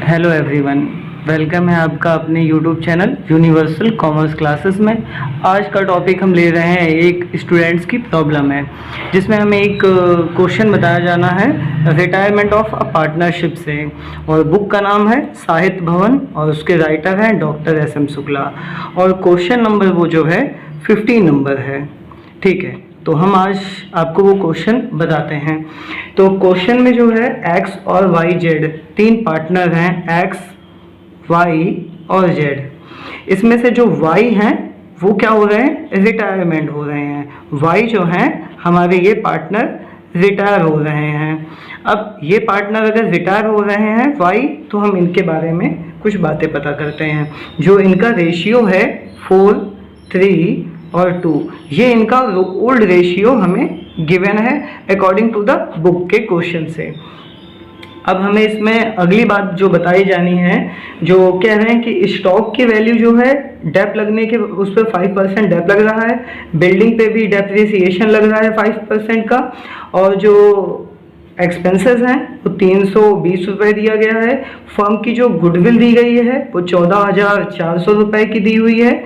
Hello everyone, welcome है आपका अपने YouTube channel universal commerce classes में। आज का टॉपिक हम ले रहे हैं, एक स्टूडेंट्स की प्रॉब्लम है जिसमें हमें एक क्वेश्चन बताया जाना है रिटायरमेंट ऑफ अ पार्टनरशिप से। और बुक का नाम है साहित्य भवन और उसके राइटर हैं डॉक्टर एस.एम. शुक्ला। और क्वेश्चन नंबर वो जो है 15 नंबर है। ठीक है, तो हम आज आपको वो क्वेश्चन बताते हैं। तो क्वेश्चन में जो है एक्स और वाई जेड तीन पार्टनर हैं, एक्स वाई और जेड। इसमें से जो वाई हैं वो क्या हो रहे हैं, रिटायरमेंट हो रहे हैं। वाई जो हैं हमारे ये पार्टनर रिटायर हो रहे हैं। अब ये पार्टनर अगर रिटायर हो रहे हैं वाई, तो हम इनके बारे में कुछ बातें पता करते हैं। जो इनका रेशियो है 4, 3 और 2, ये इनका ओल्ड रेशियो हमें गिवन है अकॉर्डिंग टू द बुक के क्वेश्चन से। अब हमें इसमें अगली बात जो बताई जानी है, जो कह रहे हैं कि स्टॉक की वैल्यू जो है डेप लगने के उस पर 5% डेप लग रहा है, बिल्डिंग पे भी डेप्रिसिएशन लग रहा है 5% का, और जो एक्सपेंसेस हैं वो 320 रुपये दिया गया है। फर्म की जो गुडविल दी गई है वो 14,400 रुपये की दी हुई है।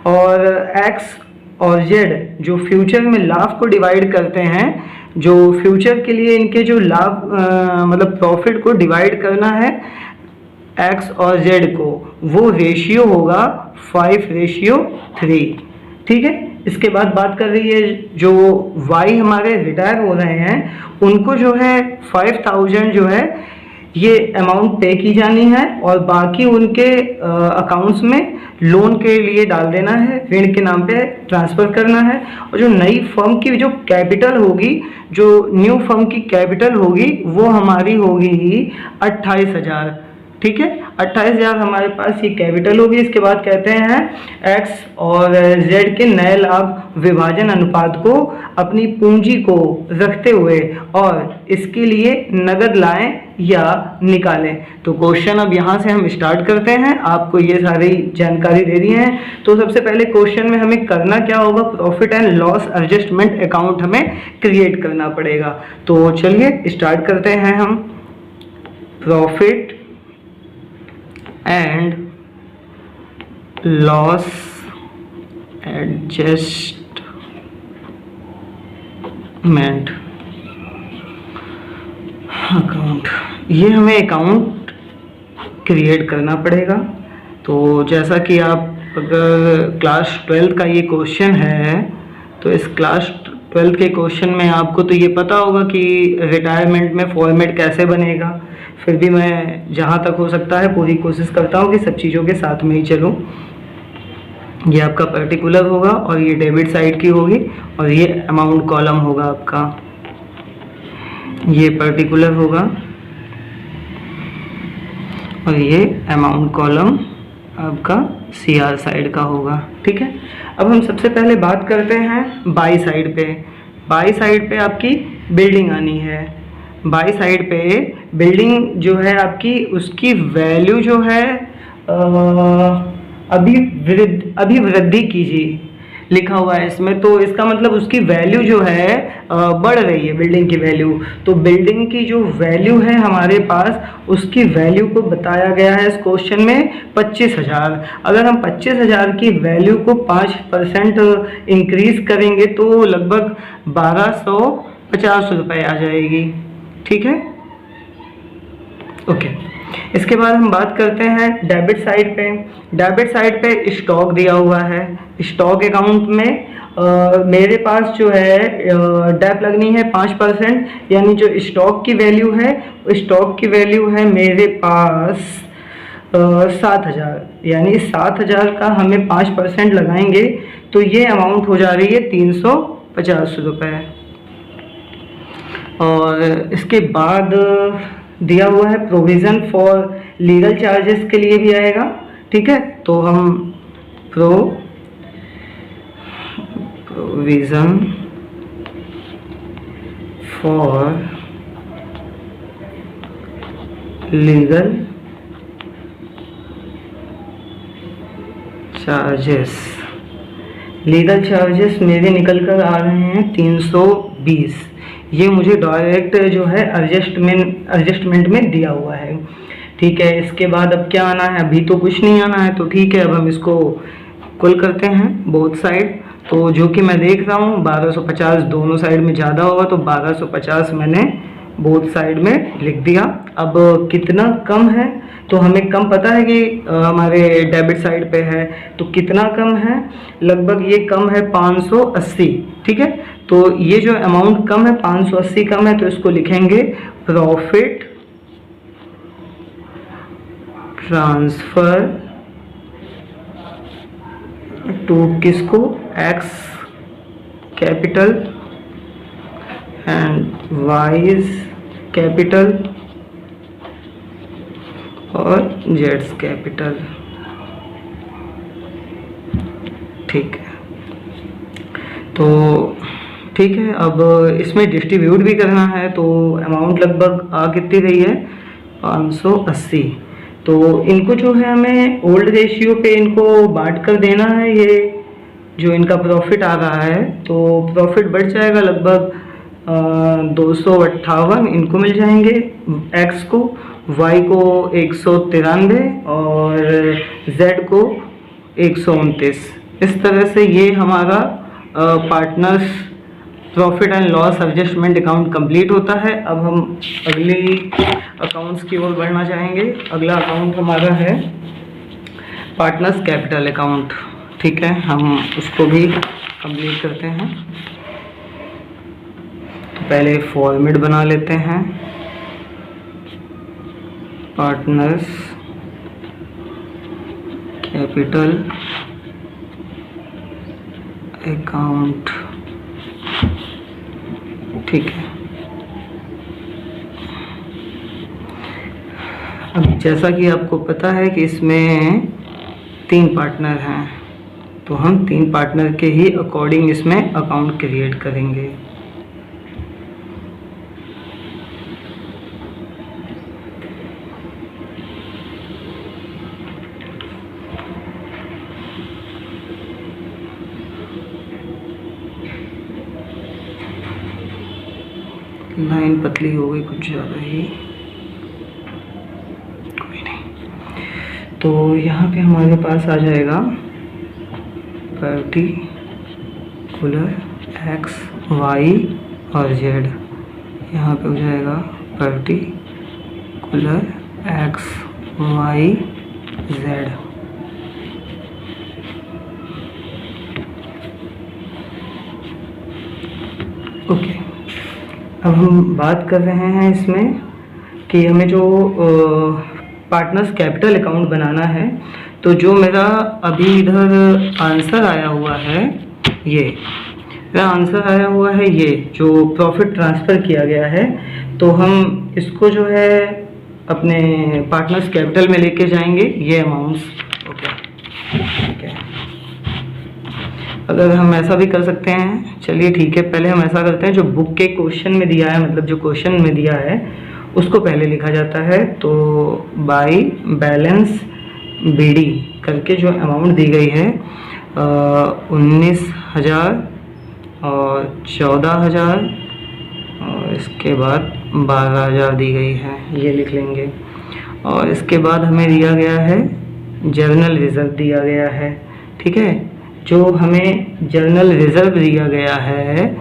और एक्स और जेड जो फ्यूचर में लाभ को डिवाइड करते हैं, जो फ्यूचर के लिए इनके जो लाभ मतलब प्रॉफिट को डिवाइड करना है एक्स और जेड को, वो रेशियो होगा 5:3। ठीक है, इसके बाद बात कर रही है जो वाई हमारे रिटायर हो रहे हैं, उनको जो है 5,000 जो है ये अमाउंट पे की जानी है और बाकी उनके अकाउंट्स में लोन के लिए डाल देना है, ऋण के नाम पे ट्रांसफ़र करना है। और जो नई फर्म की जो कैपिटल होगी, जो न्यू फर्म की कैपिटल होगी, वो हमारी होगी 28,000। ठीक है, 28,000 हमारे पास ये कैपिटल होगी। इसके बाद कहते हैं एक्स और जेड के नए लाभ विभाजन अनुपात को अपनी पूंजी को रखते हुए और इसके लिए नगद लाएं या निकालें। तो क्वेश्चन अब यहाँ से हम स्टार्ट करते हैं। आपको ये सारी जानकारी दे दी है। तो सबसे पहले क्वेश्चन में हमें करना क्या होगा, profit and loss adjustment account हमें क्रिएट करना पड़ेगा। तो चलिए स्टार्ट करते हैं हम। Profit and loss adjustment account, ये हमें अकाउंट क्रिएट करना पड़ेगा। तो जैसा कि आप अगर क्लास 12 का ये क्वेश्चन है, तो इस क्लास 12 के क्वेश्चन में आपको तो ये पता होगा कि रिटायरमेंट में फॉर्मेट कैसे बनेगा। फिर भी मैं जहाँ तक हो सकता है पूरी कोशिश करता हूँ कि सब चीज़ों के साथ में ही चलूँ। ये आपका पर्टिकुलर होगा और ये डेबिट साइड की होगी और ये अमाउंट कॉलम होगा आपका, ये पर्टिकुलर होगा और ये अमाउंट कॉलम आपका CR साइड का होगा। ठीक है, अब हम सबसे पहले बात करते हैं बाई साइड पे। बाई साइड पे आपकी बिल्डिंग आनी है। बाई साइड पे बिल्डिंग जो है आपकी, उसकी वैल्यू जो है अभिवृद्धि कीजिए लिखा हुआ है इसमें। तो इसका मतलब उसकी वैल्यू जो है बढ़ रही है, बिल्डिंग की वैल्यू। तो बिल्डिंग की जो वैल्यू है हमारे पास, उसकी वैल्यू को बताया गया है इस क्वेश्चन में 25,000। अगर हम 25,000 की वैल्यू को 5% इंक्रीज करेंगे तो लगभग 1,250 रुपये आ जाएगी। ठीक है, ओके। इसके बाद हम बात करते हैं डेबिट साइड पे। डेबिट साइड पे स्टॉक दिया हुआ है। स्टॉक अकाउंट में मेरे पास जो है डेप लगनी है 5%, यानी जो स्टॉक की वैल्यू है, स्टॉक की वैल्यू है मेरे पास 7,000, यानी 7,000 का हमें 5% लगाएंगे तो ये अमाउंट हो जा रही है 350 रुपये। और इसके बाद दिया हुआ है प्रोविज़न फॉर लीगल चार्जेस के लिए भी आएगा। ठीक है, तो हम प्रोविज़न फॉर लीगल चार्जेस मेरे निकल कर आ रहे हैं 320। ये मुझे डायरेक्ट जो है एडजस्टमेंट में दिया हुआ है। ठीक है, इसके बाद अब क्या आना है, अभी तो कुछ नहीं आना है, तो ठीक है अब हम इसको कुल करते हैं बोथ साइड। तो जो कि मैं देख रहा हूँ 1250 दोनों साइड में ज़्यादा होगा, तो 1250 मैंने बोथ साइड में लिख दिया। अब कितना कम है, तो हमें कम पता है कि हमारे डेबिट साइड पे है, तो कितना कम है, लगभग ये कम है 580। ठीक है, तो ये जो अमाउंट कम है 580 कम है, तो इसको लिखेंगे प्रॉफिट ट्रांसफर टू किसको, x capital and wise capital और जेड्स कैपिटल। ठीक है, तो ठीक है, अब इसमें डिस्ट्रीब्यूट भी करना है, तो अमाउंट लगभग आ कितनी रही है 580। तो इनको जो है हमें ओल्ड रेशियो पे इनको बांट कर देना है। ये जो इनका प्रॉफिट आ रहा है, तो प्रॉफिट बढ़ जाएगा लगभग 258 इनको मिल जाएंगे एक्स को, वाई को 193 और जेड को 129। इस तरह से ये हमारा partners profit and loss adjustment account complete होता है। अब हम अगली अकाउंट्स की ओर बढ़ना चाहेंगे। अगला अकाउंट हमारा है पार्टनर्स कैपिटल अकाउंट। ठीक है, हम उसको भी कंप्लीट करते हैं। तो पहले फॉर्मेट बना लेते हैं, पार्टनर्स कैपिटल अकाउंट। ठीक है, अब जैसा कि आपको पता है कि इसमें 3 पार्टनर हैं, तो हम 3 पार्टनर के ही अकॉर्डिंग इसमें अकाउंट क्रिएट करेंगे। लाइन पतली हो गई कुछ ज़्यादा ही, कोई नहीं। तो यहाँ पे हमारे पास आ जाएगा पर्टिकुलर एक्स वाई और जेड। यहाँ पे हो जाएगा particular X Y Z. Okay, अब हम बात कर रहे हैं इसमें कि हमें जो पार्टनर्स कैपिटल अकाउंट बनाना है। तो जो मेरा अभी इधर आंसर आया हुआ है, ये मेरा आंसर आया हुआ है, ये जो प्रॉफिट ट्रांसफ़र किया गया है, तो हम इसको जो है अपने पार्टनर्स कैपिटल में लेके जाएंगे ये अमाउंट्स। ओके, ठीक है, अगर हम ऐसा भी कर सकते हैं, चलिए ठीक है, पहले हम ऐसा करते हैं, जो बुक के क्वेश्चन में दिया है, मतलब जो क्वेश्चन में दिया है उसको पहले लिखा जाता है। तो बाई बैलेंस बीडी करके जो अमाउंट दी गई है 19,000 और 14,000 और इसके बाद 12,000 दी गई है, ये लिख लेंगे। और इसके बाद हमें दिया गया है जर्नल रिजर्व दिया गया है। ठीक है, जो हमें जर्नल रिजर्व दिया गया है,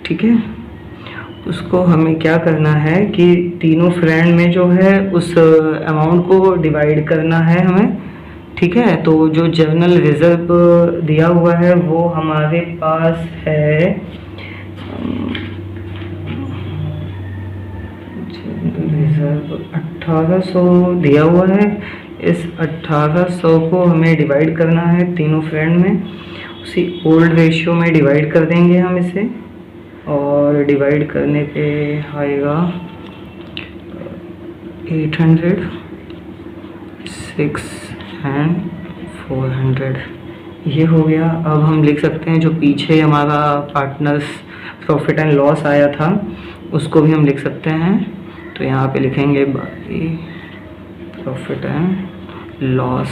ठीक है, उसको हमें क्या करना है कि तीनों फ्रेंड में जो है उस अमाउंट को डिवाइड करना है हमें। ठीक है, तो जो जर्नल रिजर्व दिया हुआ है वो हमारे पास है जर्नल रिजर्व 1800 दिया हुआ है। इस 1800 को हमें डिवाइड करना है तीनों फ्रेंड में, उसी ओल्ड रेशियो में डिवाइड कर देंगे हम इसे, और डिवाइड करने पे आएगा 800, 6 एंड 400। ये हो गया। अब हम लिख सकते हैं जो पीछे हमारा पार्टनर्स प्रॉफिट एंड लॉस आया था उसको भी हम लिख सकते हैं। तो यहाँ पे लिखेंगे by profit and loss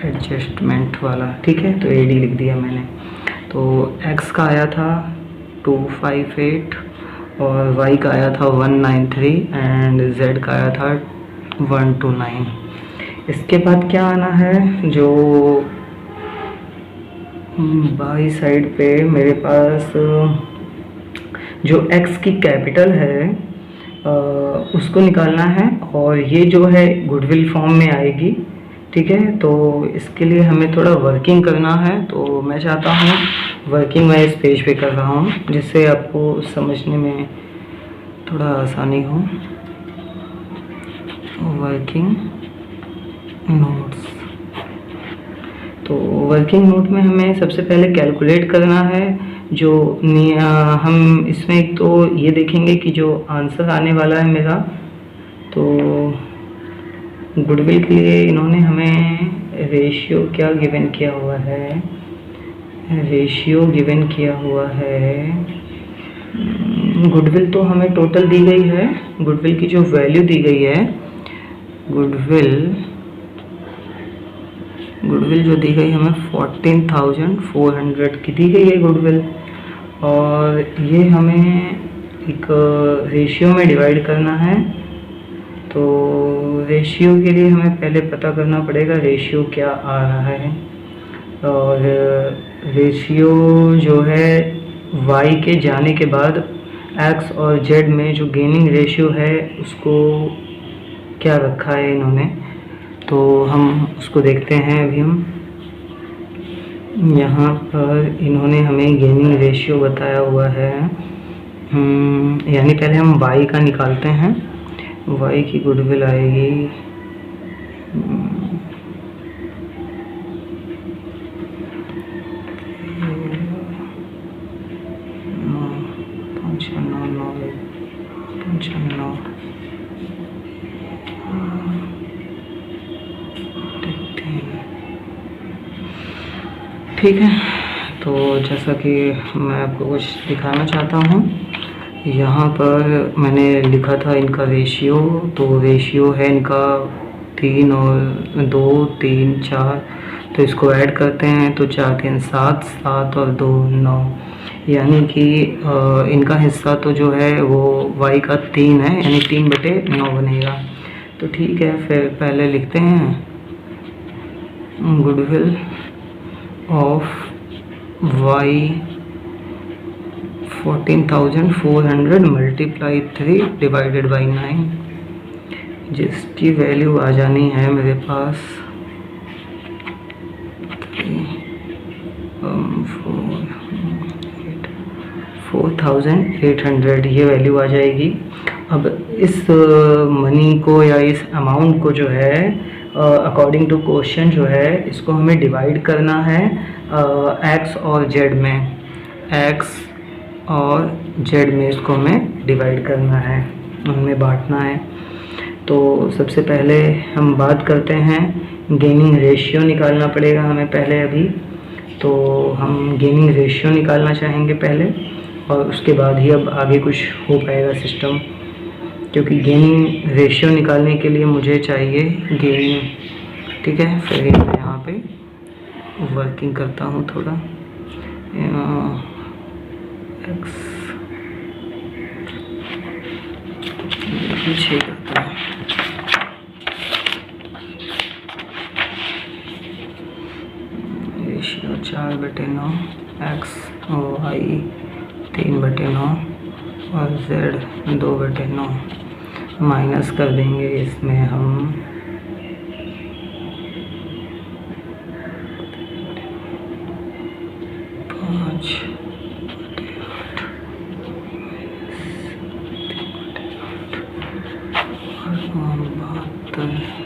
adjustment वाला। ठीक है, तो एडी लिख दिया मैंने। तो एक्स का आया था 258 और वाई का आया था 193 एंड जेड का आया था 1 to 9। इसके बाद क्या आना है, जो बाई साइड पे मेरे पास जो x की कैपिटल है उसको निकालना है, और ये जो है गुडविल फॉर्म में आएगी। ठीक है, तो इसके लिए हमें थोड़ा वर्किंग करना है, तो मैं चाहता हूँ वर्किंग मैं इस पेज पे कर रहा हूँ जिससे आपको समझने में थोड़ा आसानी हो। वर्किंग नोट्स, तो वर्किंग नोट में हमें सबसे पहले कैलकुलेट करना है जो हम इसमें एक तो ये देखेंगे कि जो आंसर आने वाला है मेरा, तो गुडविल के लिए इन्होंने हमें रेशियो क्या गिवन किया हुआ है, रेशियो गिवन किया हुआ है। गुडविल तो हमें टोटल दी गई है, गुडविल की जो वैल्यू दी गई है, गुडविल जो दी गई हमें 14,400 की दी गई है गुडविल, और ये हमें एक रेशियो में डिवाइड करना है। तो रेशियो के लिए हमें पहले पता करना पड़ेगा रेशियो क्या आ रहा है, और रेशियो जो है y के जाने के बाद x और z में जो गेनिंग रेशियो है उसको क्या रखा है इन्होंने, तो हम उसको देखते हैं। अभी हम यहाँ पर इन्होंने हमें गेनिंग रेशियो बताया हुआ है, यानी पहले हम y का निकालते हैं। y की गुडविल आएगी 95 ठीक है। तो जैसा कि मैं आपको कुछ दिखाना चाहता हूँ, यहाँ पर मैंने लिखा था इनका रेशियो, तो रेशियो है इनका 3 और 2 3 4, तो इसको ऐड करते हैं तो 4 3 7 7 और 2 9, यानी कि इनका हिस्सा तो जो है वो y का 3 है, यानी 3/9 बनेगा। तो ठीक है, फिर पहले लिखते हैं goodwill of y 14,400 multiply 3 divided by 9, जिसकी वैल्यू आ जानी है मेरे पास 4,800, ये वैल्यू आ जाएगी। अब इस मनी को या इस अमाउंट को जो है अकॉर्डिंग टू क्वेश्चन जो है इसको हमें डिवाइड करना है x और z में, x और z में इसको हमें डिवाइड करना है, उनमें बांटना है। तो सबसे पहले हम बात करते हैं गेनिंग रेशियो निकालना पड़ेगा हमें पहले अभी, तो हम गेनिंग रेशियो निकालना चाहेंगे पहले, और उसके बाद ही अब आगे कुछ हो पाएगा सिस्टम, क्योंकि गेनिंग रेशियो निकालने के लिए मुझे चाहिए गेनिंग। ठीक है, फिर मैं यहाँ पे वर्किंग करता हूँ थोड़ा, x पीछे करता हूँ, रेशियो 4/9, x और y 3/9 और z 2/9, माइनस कर देंगे इसमें हम 5/8 और 72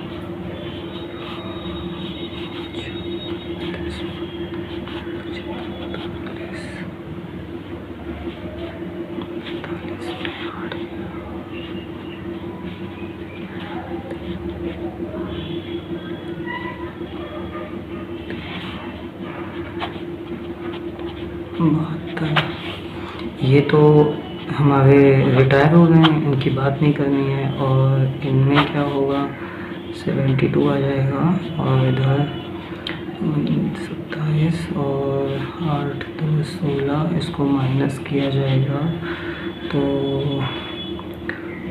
ये तो हमारे रिटायर हो गए हैं, इनकी बात नहीं करनी है, और इनमें क्या होगा 72 आ जाएगा, और इधर 27 और 8 2 16, इसको माइनस किया जाएगा तो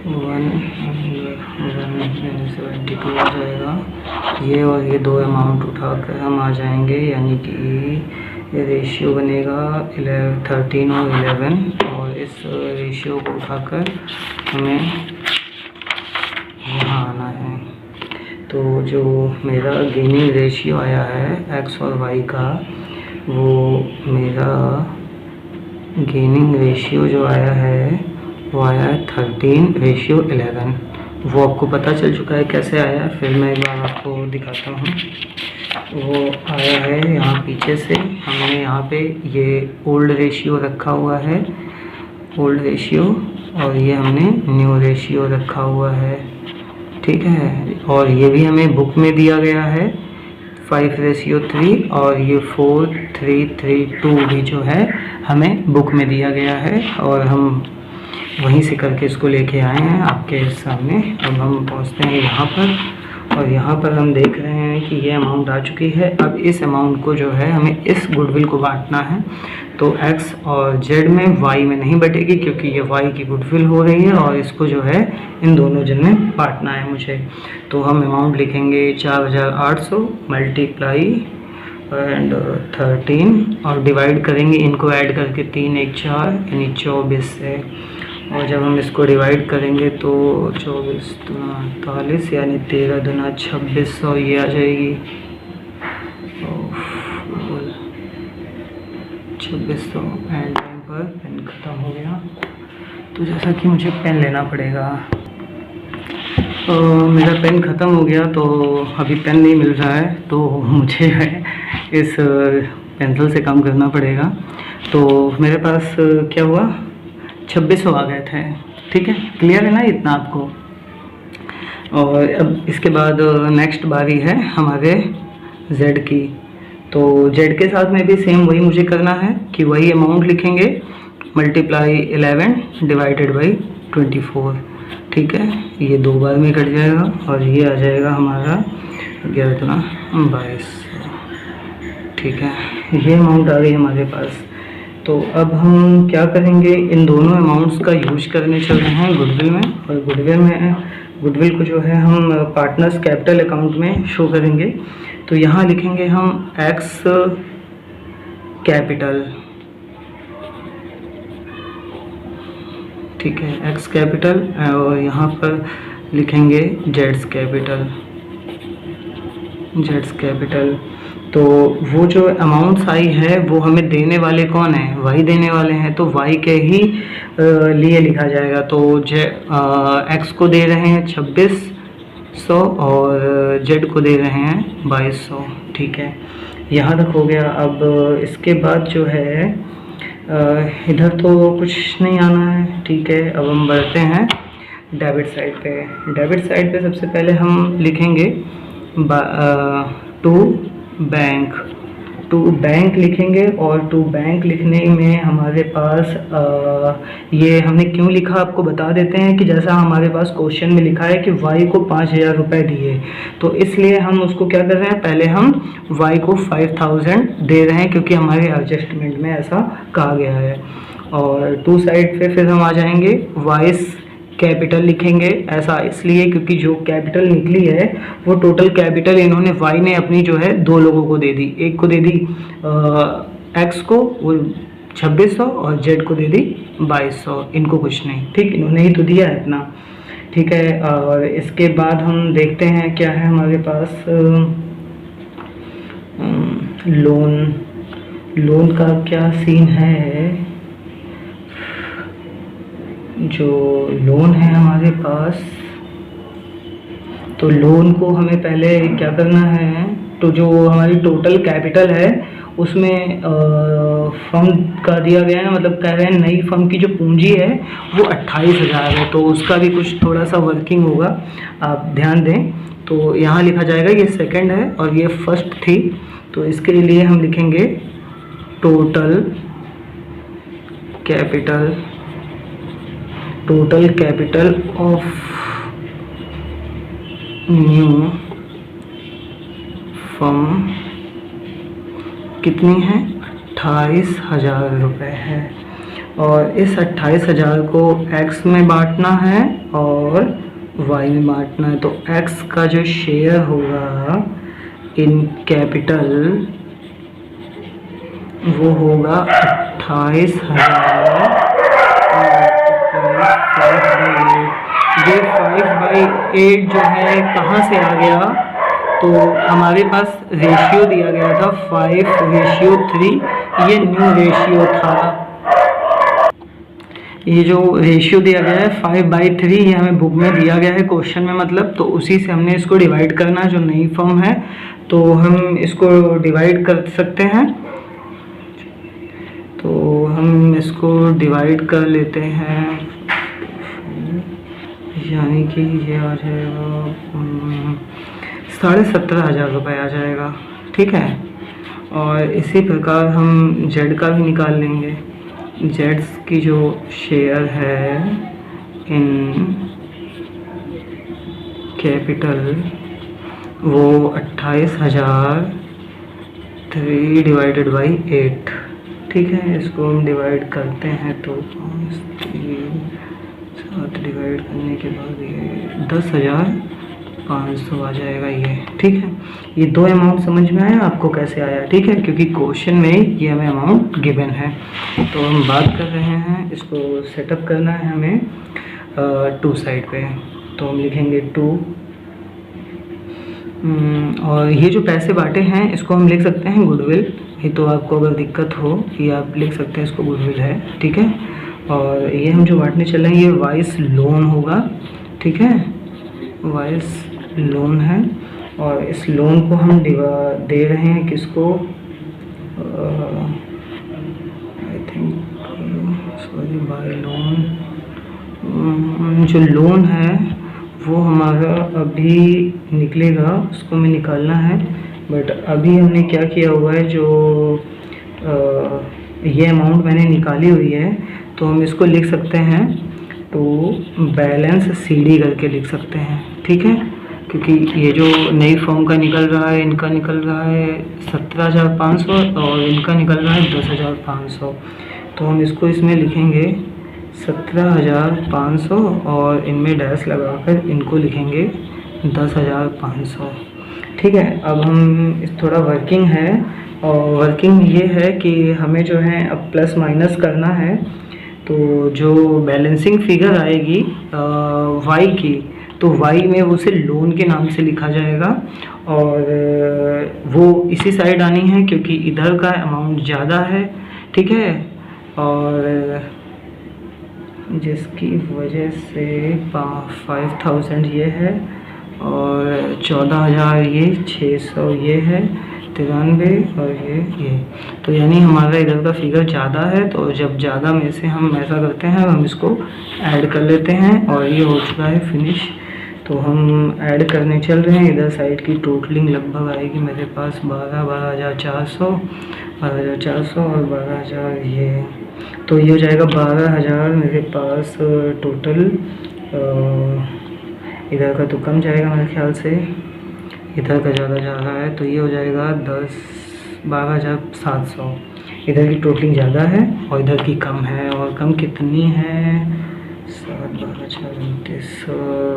172 आ जाएगा ये, और ये दो अमाउंट उठाकर हम आ जाएंगे, यानी कि ये रेशियो बनेगा 13 और 11, और इस रेशियो को उठाकर हमें यहाँ आना है। तो जो मेरा गेनिंग रेशियो आया है एक्स और वाई का, वो मेरा गेनिंग रेशियो जो आया है वो आया है 13:11। वो आपको पता चल चुका है कैसे आया, फिर मैं एक बार आपको दिखाता हूँ। वो आया है यहाँ पीछे से, हमने यहाँ पे ये ओल्ड रेशियो रखा हुआ है, ओल्ड रेशियो, और ये हमने न्यू रेशियो रखा हुआ है, ठीक है। और ये भी हमें बुक में दिया गया है 5:3, और ये 4:3:2 भी जो है हमें बुक में दिया गया है, और हम वहीं से करके इसको लेके आए हैं आपके सामने। अब हम पहुंचते हैं यहाँ पर, और यहाँ पर हम देख रहे हैं कि ये अमाउंट आ चुकी है। अब इस अमाउंट को जो है हमें इस गुडविल को बांटना है, तो x और z में, y में नहीं बटेगी क्योंकि ये y की गुडविल हो रही है, और इसको जो है इन दोनों जन में बांटना है मुझे। तो हम अमाउंट लिखेंगे 4800 मल्टीप्लाई एंड 13, और डिवाइड करेंगे इनको ऐड करके 3 1 4 यानी 24 से, और जब हम इसको डिवाइड करेंगे तो 24 दूना 48 यानी 13 दूना 2600 ये आ जाएगी, 2600। एंड टाइम पर पेन ख़त्म हो गया, तो जैसा कि मुझे पेन लेना पड़ेगा। तो मेरा पेन ख़त्म हो गया, तो अभी पेन नहीं मिल रहा है, तो मुझे इस पेंसिल से काम करना पड़ेगा। तो मेरे पास क्या हुआ, 2600 आ गए थे, ठीक है, क्लियर है ना इतना आपको। और अब इसके बाद नेक्स्ट बारी है हमारे z की। तो z के साथ में भी सेम वही मुझे करना है कि वही अमाउंट लिखेंगे, मल्टीप्लाई 11 डिवाइडेड बाई 24, ठीक है। ये 2 बार में कट जाएगा, और ये आ जाएगा हमारा 11×22, ठीक है। ये अमाउंट आ गई हमारे पास। तो अब हम क्या करेंगे, इन दोनों अमाउंट्स का यूज करने चल रहे हैं गुडविल में, और गुडविल को जो है हम पार्टनर्स कैपिटल अकाउंट में शो करेंगे। तो यहाँ लिखेंगे हम एक्स कैपिटल, ठीक है, एक्स कैपिटल, और यहाँ पर लिखेंगे जेड्स कैपिटल। तो वो जो अमाउंट्स आई है वो हमें देने वाले कौन है, वाई देने वाले हैं, तो वाई के ही लिए लिखा जाएगा। तो एक्स को दे रहे हैं 2600 और जेड को दे रहे हैं 2200, ठीक है, यहाँ तक हो गया। अब इसके बाद जो है इधर तो कुछ नहीं आना है, ठीक है। अब हम बढ़ते हैं डेबिट साइड पे। डेबिट साइड पे सबसे पहले हम लिखेंगे टू बैंक लिखेंगे, और टू बैंक लिखने में हमारे पास ये हमने क्यों लिखा आपको बता देते हैं कि जैसा हमारे पास क्वेश्चन में लिखा है कि वाई को 5000 रुपये दिए, तो इसलिए हम उसको क्या कर रहे हैं, पहले हम वाई को 5000 दे रहे हैं क्योंकि हमारे एडजस्टमेंट में ऐसा कहा गया है। और टू साइड पे फिर हम आ जाएंगे वाइस कैपिटल लिखेंगे, ऐसा इसलिए क्योंकि जो कैपिटल निकली है वो टोटल कैपिटल इन्होंने वाई ने अपनी जो है 2 लोगों को दे दी, एक को दे दी एक्स को वो 2600 और जेड को दे दी 2200, इनको कुछ नहीं, ठीक, इन्होंने ही तो दिया है अपना, ठीक है। और इसके बाद हम देखते हैं क्या है हमारे पास, लोन का क्या सीन है। जो लोन है हमारे पास, तो लोन को हमें पहले क्या करना है, तो जो हमारी टोटल कैपिटल है उसमें फर्म का दिया गया है, मतलब कह रहे हैं नई फर्म की जो पूंजी है वो 28,000 है, तो उसका भी कुछ थोड़ा सा वर्किंग होगा, आप ध्यान दें। तो यहाँ लिखा जाएगा, ये सेकंड है और ये फर्स्ट थी, तो इसके लिए हम लिखेंगे total capital of new firm कितनी है, 28,000 रुपये है। और इस 28,000 को x में बांटना है और y में बांटना है। तो x का जो शेयर होगा इन कैपिटल वो होगा 28,000। ये 5/8 जो है कहाँ से आ गया, तो हमारे पास रेशियो दिया गया था 5:3, ये न्यू रेशियो था। ये जो रेशियो दिया गया है 5/3, ये हमें बुक में दिया गया है क्वेश्चन में, मतलब तो उसी से हमने इसको डिवाइड करना है। जो नई फॉर्म है तो हम इसको डिवाइड कर सकते हैं। तो हम इसको डिवाइड कर लेते हैं, यानी कि ये आ जाएगा 17,500 रुपये आ जाएगा। ठीक है, और इसी प्रकार हम जेड का भी निकाल लेंगे। जेड्स की जो शेयर है इन कैपिटल वो 28,000 3/8। ठीक है, इसको हम डिवाइड करते हैं तो 7 डिवाइड करने के बाद ये 10,500 आ जाएगा ये। ठीक है, ये दो अमाउंट समझ में आया आपको कैसे आया? ठीक है, क्योंकि क्वेश्चन में ये हमें अमाउंट गिवन है। तो हम बात कर रहे हैं, इसको सेटअप करना है हमें 2 साइड पे। तो हम लिखेंगे 2 और ये जो पैसे बांटे हैं इसको हम लिख सकते हैं गुडविल। ये तो आपको अगर दिक्कत हो कि आप लिख सकते हैं इसको गुडविल है। ठीक है, और ये हम जो बांटने चल रहे हैं ये वाइस लोन होगा। ठीक है, वाइस लोन है और इस लोन को हम दे रहे हैं किसको, I think sorry bye loan. जो लोन है वो हमारा अभी निकलेगा, उसको हमें निकालना है। बट अभी हमने क्या किया हुआ है, जो ये अमाउंट मैंने निकाली हुई है तो हम इसको लिख सकते हैं तो बैलेंस CD करके लिख सकते हैं। ठीक है, क्योंकि ये जो नई फॉर्म का निकल रहा है, इनका निकल रहा है 17,500 और इनका निकल रहा है 10,500। तो हम इसको इसमें लिखेंगे 17,500 और इनमें डैश लगाकर इनको लिखेंगे 10,500। ठीक है, अब हम इस थोड़ा वर्किंग है और वर्किंग ये है कि हमें जो है अब प्लस माइनस करना है। तो जो बैलेंसिंग फिगर आएगी y की, तो y में उसे लोन के नाम से लिखा जाएगा और वो इसी साइड आनी है क्योंकि इधर का अमाउंट ज़्यादा है। ठीक है, और जिसकी वजह से 5,000 ये है और 14,000 ये, 600 ये है, 93 और ये। तो यानी हमारा इधर का फिगर ज़्यादा है। तो जब ज़्यादा में से हम ऐसा करते हैं, हम इसको ऐड कर लेते हैं और ये हो चुका है फिनिश। तो हम ऐड करने चल रहे हैं। इधर साइड की टोटलिंग लगभग आएगी मेरे पास 12,400 और 12,000 ये। तो ये हो जाएगा 12,000 मेरे पास टोटल। इधर का तो कम जाएगा मेरे ख्याल से, इधर का ज़्यादा जा रहा है। तो ये हो जाएगा 12,700। इधर की टोटलिंग ज़्यादा है और इधर की कम है। और कम कितनी है?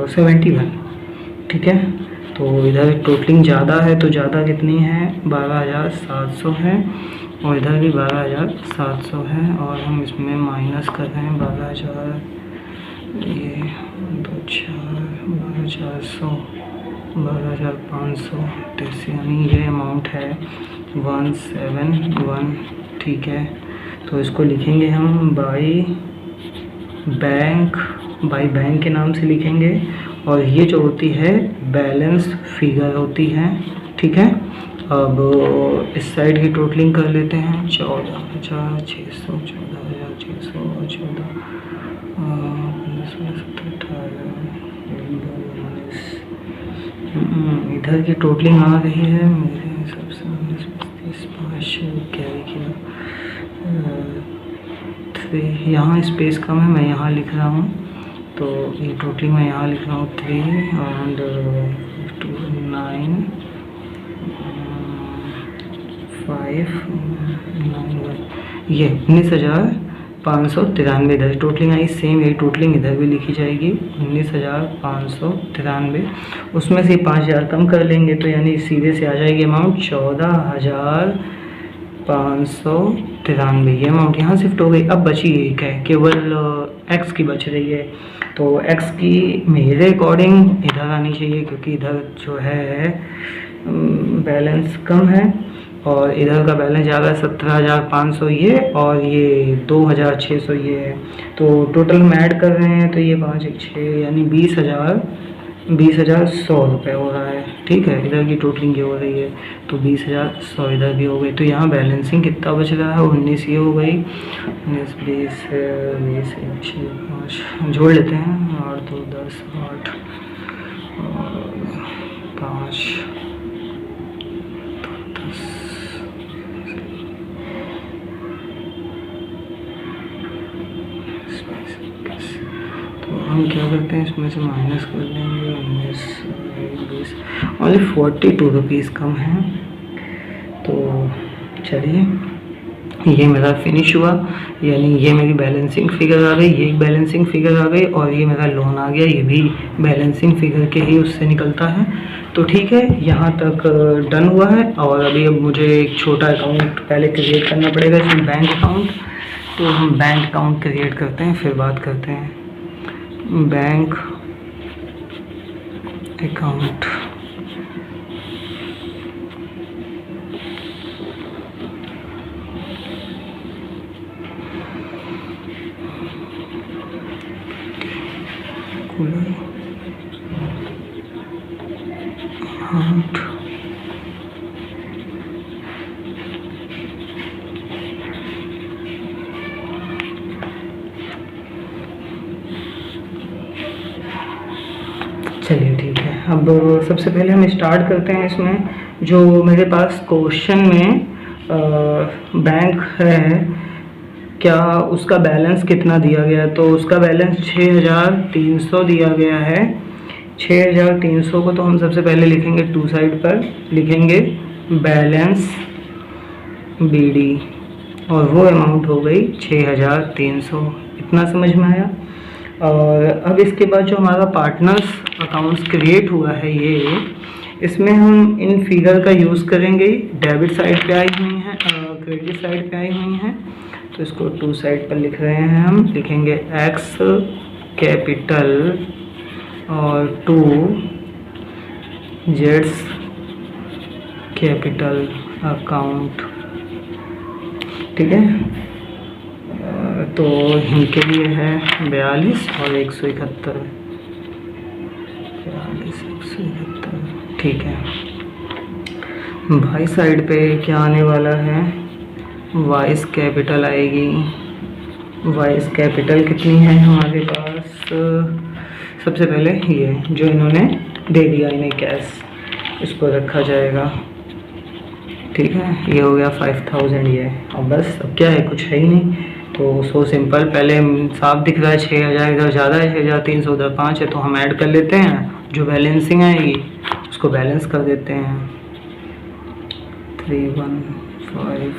71। ठीक है, तो इधर टोटलिंग ज़्यादा है तो ज़्यादा कितनी है? 12,700 है और इधर भी 12,700 है। और हम इसमें माइनस कर रहे हैं 12,000, ये 12,400, 12,500। यानी ये अमाउंट है 171। ठीक है, तो इसको लिखेंगे हम बाई बैंक के नाम से लिखेंगे। और ये जो होती है बैलेंस फिगर होती है। ठीक है, अब इस साइड की टोटलिंग कर लेते हैं 14,600, 14,600 और 14, 18। इधर की टोटलिंग आ रही है मेरे हिसाब से 5 कैरी किया। यहाँ स्पेस कम है, मैं यहाँ लिख रहा हूँ। तो ये टोटलिंग मैं यहाँ लिख रहा हूँ 3 and 2 9 5 9 1। ये 19,000 19,593 इधर टोटलिंग आई, सेम यही टोटलिंग इधर भी लिखी जाएगी 19,593। उसमें से 5,000 कम कर लेंगे तो यानी सीधे से आ जाएगी अमाउंट 14,593। ये अमाउंट यहाँ शिफ्ट हो गई। अब बची एक है, केवल एक्स की बच रही है। तो एक्स की मेरे अकॉर्डिंग इधर आनी चाहिए, क्योंकि इधर जो है बैलेंस कम है और इधर का बैलेंस ज़्यादा है 17,500 ये, और ये 2,600 ये है। तो टोटल में ऐड कर रहे हैं तो ये 5 1 6 यानी 20,100 रुपये हो रहा है। ठीक है, इधर की टोटलिंग ये हो रही है तो 20,100 इधर भी हो गई। तो यहाँ बैलेंसिंग कितना बच रहा है, 19 ये हो गई, 19 20 20 1 6 5 जोड़ लेते हैं, 8 2 10 8 5 10। तो हम क्या करते हैं, इसमें से माइनस कर देंगे 19 20, ओनली 42 रुपीज़ कम है। तो चलिए, ये मेरा फिनिश हुआ, यानी ये मेरी बैलेंसिंग फिगर आ गई, ये एक बैलेंसिंग फिगर आ गई, और ये मेरा लोन आ गया, ये भी बैलेंसिंग फिगर के ही उससे निकलता है। तो ठीक है, यहाँ तक डन हुआ है। और अभी अब मुझे एक छोटा अकाउंट पहले क्रिएट करना पड़ेगा, इसमें बैंक अकाउंट। तो हम बैंक अकाउंट क्रिएट करते हैं, फिर बात करते हैं। बैंक अकाउंट, अकाउंट, चलिए ठीक है। अब सबसे पहले हम स्टार्ट करते हैं। इसमें जो मेरे पास क्वेश्चन में बैंक है, क्या उसका बैलेंस कितना दिया गया है, तो उसका बैलेंस 6,300 दिया गया है। 6,300 को तो हम सबसे पहले लिखेंगे, टू साइड पर लिखेंगे बैलेंस BD, और वो अमाउंट हो गई 6,300। इतना समझ में आया। और अब इसके बाद जो हमारा पार्टनर्स अकाउंट्स क्रिएट हुआ है, ये इसमें हम इन फिगर का यूज़ करेंगे। डेबिट साइड पे आई हुई हैं, क्रेडिट साइड पे आई हुई हैं, तो इसको टू साइड पर लिख रहे हैं। हम लिखेंगे एक्स कैपिटल और 2 जेड्स कैपिटल अकाउंट। ठीक है, तो इनके लिए है 42 और 171, 42 171। ठीक है, भाई साइड पे क्या आने वाला है, वाइस कैपिटल आएगी। वाइस कैपिटल कितनी है हमारे पास, सबसे पहले ये जो इन्होंने दे दिया इन्हें कैश, इसको रखा जाएगा। ठीक है, ये हो गया 5,000 ये। अब बस, अब क्या है, कुछ है ही नहीं। तो सो सिंपल, पहले साफ दिख रहा है 6,000 इधर ज़्यादा है, 6,300 उधर 5 है, तो हम ऐड कर लेते हैं। जो बैलेंसिंग आएगी उसको बैलेंस कर देते हैं। 3 1 5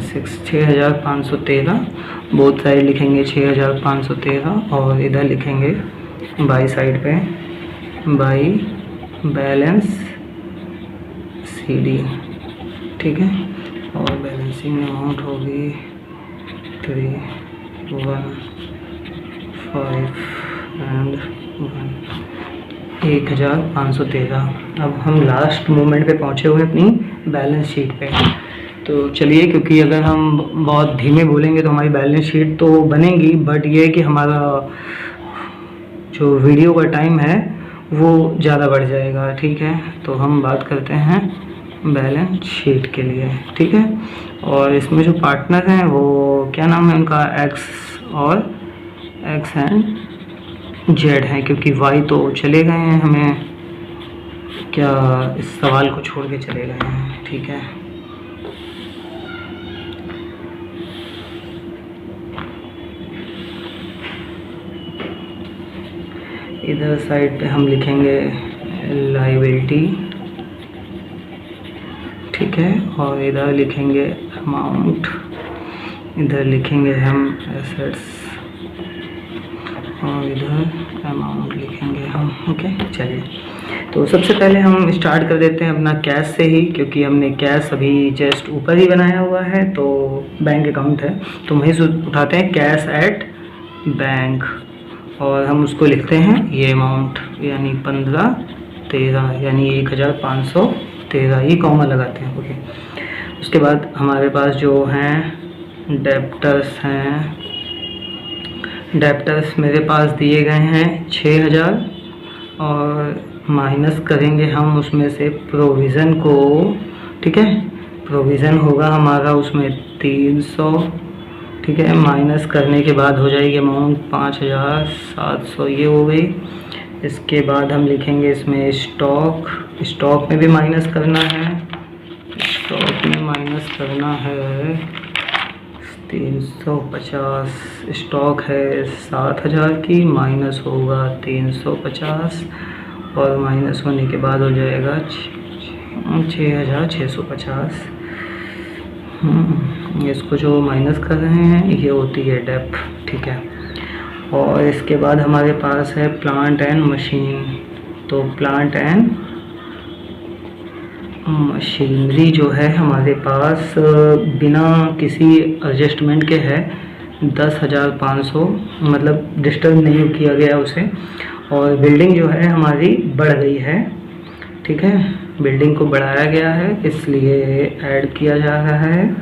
6 6,513, बोथ साइड लिखेंगे 6,513, और इधर लिखेंगे बाई साइड पे बाई बैलेंस CD। ठीक है, और बैलेंसिंग अमाउंट होगी 3 1 5 and 1, 1,513। अब हम लास्ट मोमेंट पे पहुँचे हुए अपनी बैलेंस शीट पे। तो चलिए, क्योंकि अगर हम बहुत धीमे बोलेंगे तो हमारी बैलेंस शीट तो बनेगी, बट ये कि हमारा जो वीडियो का टाइम है वो ज़्यादा बढ़ जाएगा। ठीक है, तो हम बात करते हैं बैलेंस शीट के लिए। ठीक है, और इसमें जो पार्टनर हैं वो क्या नाम है उनका, एक्स एंड जेड है, क्योंकि वाई तो चले गए हैं, हमें क्या इस सवाल को छोड़ के चले गए हैं। ठीक है, इधर साइड पे हम लिखेंगे लायबिलिटी। ठीक है, और इधर लिखेंगे अमाउंट इधर लिखेंगे हम एसेट्स और इधर अमाउंट लिखेंगे हम। ओके, चलिए तो सबसे पहले हम स्टार्ट कर देते हैं अपना कैश से ही, क्योंकि हमने कैश अभी जस्ट ऊपर ही बनाया हुआ है, तो बैंक अकाउंट है तो वहीं से उठाते हैं कैश एट बैंक, और हम उसको लिखते हैं ये अमाउंट यानी 1513 यानी 1513, ये कॉमा लगाते हैं। ओके, उसके बाद हमारे पास जो हैं डेप्टर्स हैं, डेप्टर्स मेरे पास दिए गए हैं 6000 और माइनस करेंगे हम उसमें से प्रोविज़न को। ठीक है, प्रोविज़न होगा हमारा उसमें 300। ठीक है, माइनस करने के बाद हो जाएगी अमाउंट 5700, ये हो गई। इसके बाद हम लिखेंगे इसमें स्टॉक, स्टॉक में भी माइनस करना है, स्टॉक में माइनस करना है 350। स्टॉक है 7000 की, माइनस होगा 350 और माइनस होने के बाद हो जाएगा 6650। इसको जो माइनस कर रहे हैं ये होती है डेप। ठीक है, और इसके बाद हमारे पास है प्लांट एंड मशीन, तो प्लांट एंड मशीनरी जो है हमारे पास बिना किसी एडजस्टमेंट के है 10,500, मतलब डिस्टर्ब नहीं किया गया उसे। और बिल्डिंग जो है हमारी बढ़ गई है। ठीक है, बिल्डिंग को बढ़ाया गया है इसलिए ऐड किया जा रहा है,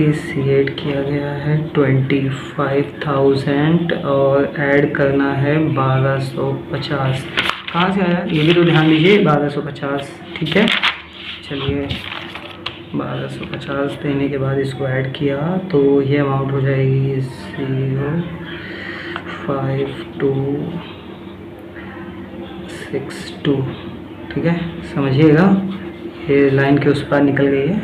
ऐड किया गया है 25,000 और ऐड करना है 1250। कहाँ से आया ये भी तो ध्यान दीजिए, 1250। ठीक है, चलिए 1250 देने के बाद इसको ऐड किया तो ये अमाउंट हो जाएगी 05262। ठीक है, समझिएगा ये लाइन के उस पार निकल गई है,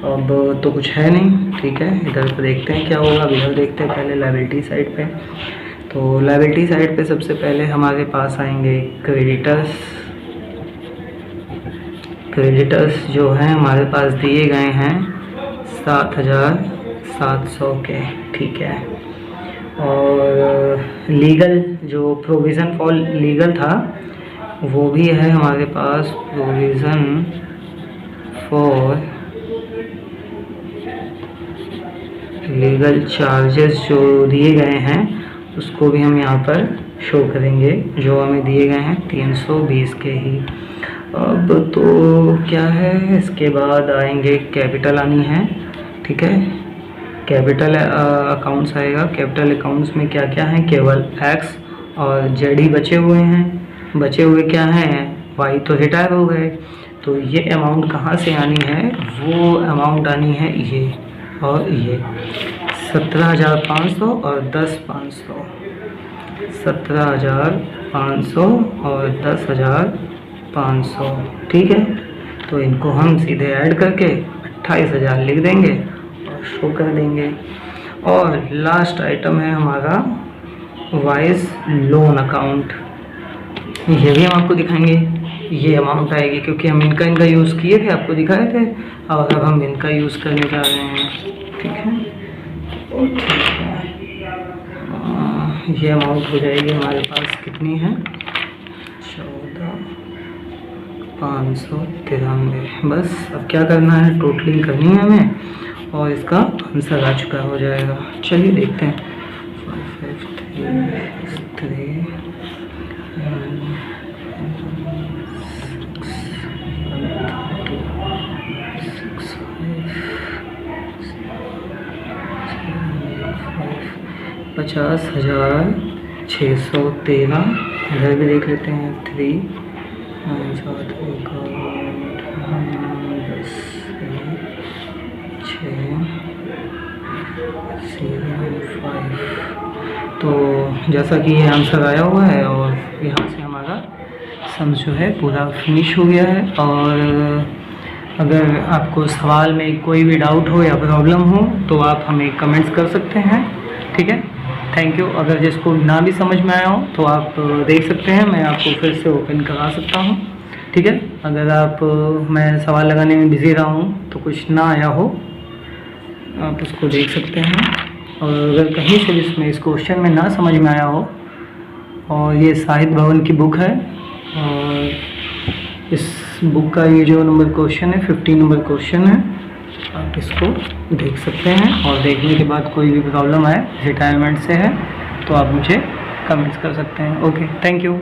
अब तो कुछ है नहीं। ठीक है, इधर पे देखते हैं क्या होगा। इधर देखते हैं पहले लायबिलिटी साइड पे, तो लायबिलिटी साइड पे सबसे पहले हमारे पास आएंगे क्रेडिटर्स। क्रेडिटर्स जो हैं हमारे पास दिए गए हैं 7700 के। ठीक है, और लीगल जो प्रोविज़न फॉर लीगल था वो भी है हमारे पास, प्रोविज़न फॉर लीगल चार्जेस जो दिए गए हैं उसको भी हम यहाँ पर शो करेंगे, जो हमें दिए गए हैं 320 के ही। अब तो क्या है, इसके बाद आएंगे कैपिटल आनी है। ठीक है, कैपिटल अकाउंट्स आएगा। कैपिटल अकाउंट्स में क्या क्या है, केवल एक्स और जेड ही बचे हुए हैं। बचे हुए क्या हैं, वाई तो रिटायर हो गए, तो ये अमाउंट कहाँ से आनी है, वो अमाउंट आनी है ये और ये 17,500 और 10,500, 17,500 और 10,500। ठीक है, तो इनको हम सीधे ऐड करके 28,000 लिख देंगे और शो कर देंगे। और लास्ट आइटम है हमारा वाइज लोन अकाउंट, ये भी हम आपको दिखाएंगे। ये अमाउंट आएगी क्योंकि हम इनका यूज़ किए थे, आपको दिखाए थे, और अब हम इनका यूज़ करने जा रहे हैं। ठीक है, ये अमाउंट हो जाएगी हमारे पास कितनी है, 14,593। बस अब क्या करना है, टोटलिंग करनी है हमें और इसका आंसर आ चुका हो जाएगा। चलिए देखते हैं 553 50,613। इधर भी देख लेते हैं 3 7 1 10 6 05। तो जैसा कि ये आंसर आया हुआ है और यहाँ से हमारा सम जो है पूरा फिनिश हो गया है। और अगर आपको सवाल में कोई भी डाउट हो या प्रॉब्लम हो तो आप हमें कमेंट्स कर सकते हैं। ठीक है, थैंक यू। अगर जिसको ना भी समझ में आया हो तो आप देख सकते हैं, मैं आपको फिर से ओपन करा सकता हूँ। ठीक है, अगर आप मैं सवाल लगाने में बिज़ी रहा हूँ तो कुछ ना आया हो आप इसको देख सकते हैं। और अगर कहीं से भी इसमें इस क्वेश्चन में ना समझ में आया हो, और ये साहित्य भवन की बुक है, और इस बुक का ये जो नंबर क्वेश्चन है 15 नंबर क्वेश्चन है, आप इसको देख सकते हैं। और देखने के बाद कोई भी प्रॉब्लम है रिटायरमेंट से है तो आप मुझे कमेंट्स कर सकते हैं। Okay, thank you.